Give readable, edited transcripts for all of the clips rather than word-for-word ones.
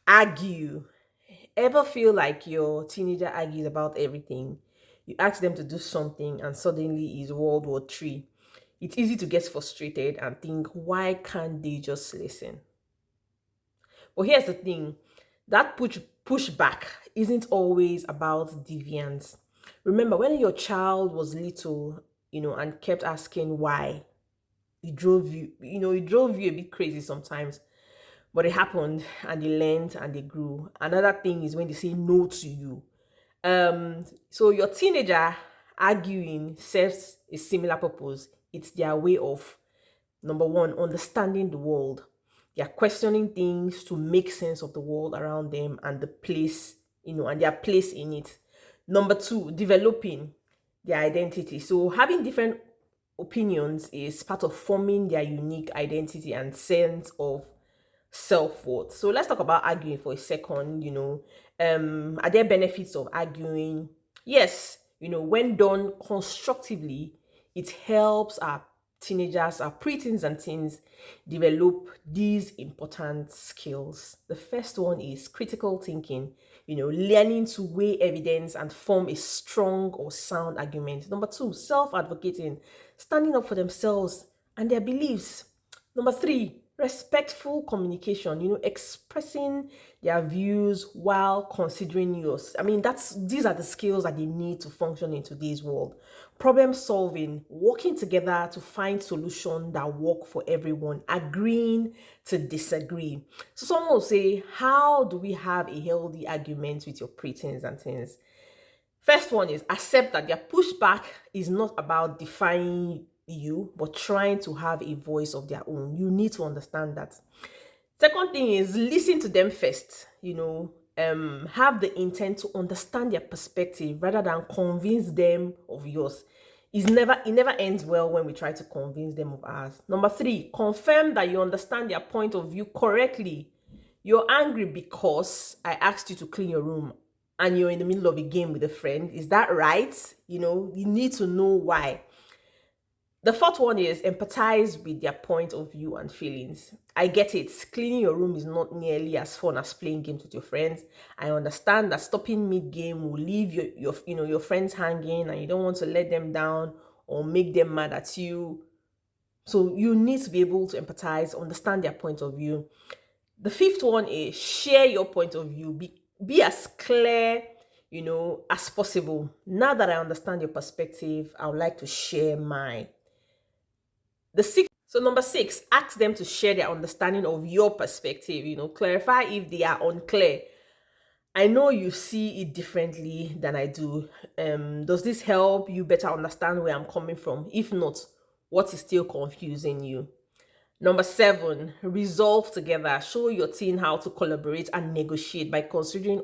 Argue. Ever feel like your teenager argues about everything? You ask them to do something and suddenly it's World War III. It's easy to get frustrated and think, why can't they just listen? But here's the thing, that pushback isn't always about deviance. Remember, when your child was little, and kept asking why, it drove you a bit crazy sometimes. But it happened and they learned and they grew. Another thing is when they say no to you. So your teenager arguing serves a similar purpose. It's their way of, number one, understanding the world. They are questioning things to make sense of the world around them and the place, and their place in it. Number two, developing their identity. So having different opinions is part of forming their unique identity and sense of self-worth. So let's talk about arguing for a second. Are there benefits of arguing? Yes, when done constructively, it helps our teenagers, our preteens and teens develop these important skills. The first one is critical thinking, learning to weigh evidence and form a strong or sound argument. Number two, self-advocating, standing up for themselves and their beliefs. Number three, respectful communication, expressing their views while considering yours. I mean, these are the skills that they need to function in today's world. Problem solving, working together to find solutions that work for everyone, agreeing to disagree. So someone will say, how do we have a healthy argument with your preteens and teens? First one is accept that their pushback is not about defying you, but trying to have a voice of their own. You need to understand that. Second thing is listen to them first. Have the intent to understand their perspective rather than convince them of yours. It never ends well when we try to convince them of ours. Number three, confirm that you understand their point of view correctly. You're angry because I asked you to clean your room and you're in the middle of a game with a friend. Is that right? You need to know why. The fourth one is empathize with their point of view and feelings. I get it. Cleaning your room is not nearly as fun as playing games with your friends. I understand that stopping mid-game will leave your friends hanging and you don't want to let them down or make them mad at you. So you need to be able to empathize, understand their point of view. The fifth one is share your point of view. Be as clear, as possible. Now that I understand your perspective, I would like to share mine. So number six, ask them to share their understanding of your perspective. Clarify if they are unclear. I know you see it differently than I do. Does this help you better understand where I'm coming from? If not, what is still confusing you? Number seven, resolve together. Show your teen how to collaborate and negotiate by considering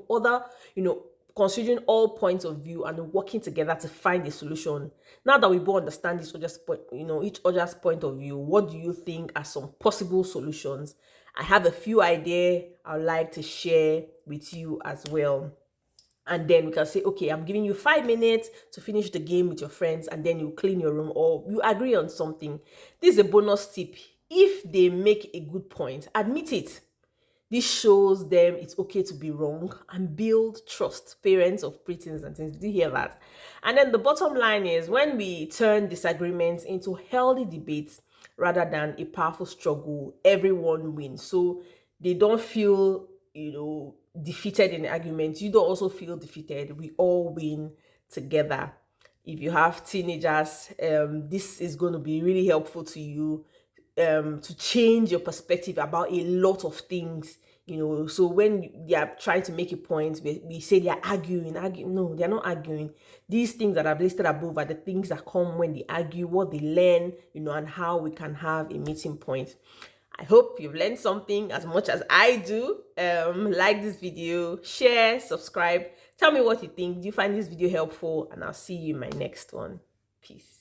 all points of view and working together to find a solution. Now that we both understand each other's point of view, what do you think are some possible solutions? I have a few ideas I'd like to share with you as well. And then we can say, okay, I'm giving you 5 minutes to finish the game with your friends, and then you clean your room or you agree on something. This is a bonus tip. If they make a good point, admit it. This shows them it's okay to be wrong and build trust. Parents of preteens and things, do you hear that? And then the bottom line is when we turn disagreements into healthy debates rather than a powerful struggle, everyone wins. So they don't feel, defeated in the argument. You don't also feel defeated. We all win together. If you have teenagers, this is going to be really helpful to you to change your perspective about a lot of things. So when they are trying to make a point, we say they are arguing. No, they are not arguing. These things that I've listed above are the things that come when they argue, what they learn, and how we can have a meeting point. I hope you've learned something as much as I do. Like this video, share, subscribe. Tell me what you think. Do you find this video helpful? And I'll see you in my next one. Peace.